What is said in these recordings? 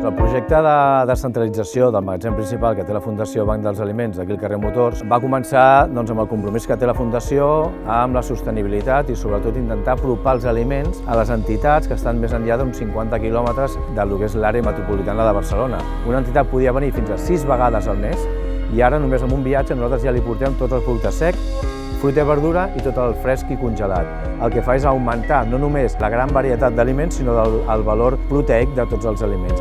el projecte de descentralització del magatzem principal que té la Fundació Banc dels Aliments d'aquí al carrer Motors va començar amb el compromís que té la Fundació amb la sostenibilitat i sobretot intentar apropar els aliments a les entitats que estan més enllà d'uns 50 quilòmetres del que és l'àrea metropolitana de Barcelona. Una entitat podia venir fins a 6 vegades al mes i ara només amb un viatge nosaltres ja li portem tot el producte sec, fruita i verdura i tot el fresc i congelat. El que fa és augmentar no només la gran varietat d'aliments, sinó el valor proteic de tots els aliments.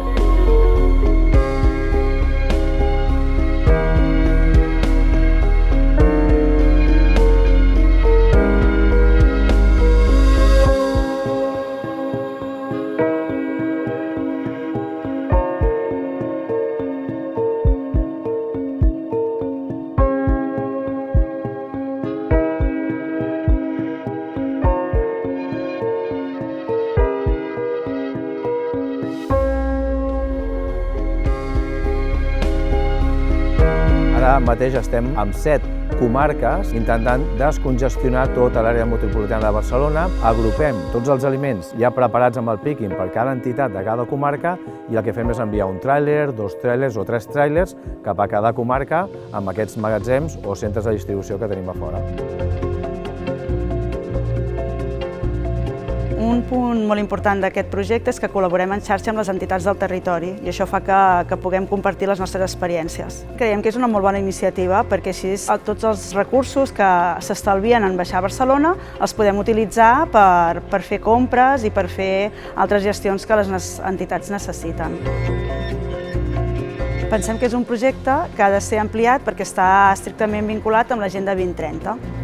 Ara mateix estem amb 7 comarques intentant descongestionar tota l'àrea metropolitana de Barcelona. Agrupem tots els aliments ja preparats amb el picking per cada entitat de cada comarca i el que fem és enviar un tràiler, 2 tràilers o 3 tràilers cap a cada comarca amb aquests magatzems o centres de distribució que tenim a fora. Un punt molt important d'aquest projecte és que col·laborem en xarxa amb les entitats del territori i això fa que puguem compartir les nostres experiències. Creiem que és una molt bona iniciativa perquè així tots els recursos que s'estalvien en baixar a Barcelona els podem utilitzar per fer compres i per fer altres gestions que les entitats necessiten. Pensem que és un projecte que ha de ser ampliat perquè està estrictament vinculat amb l'Agenda 2030.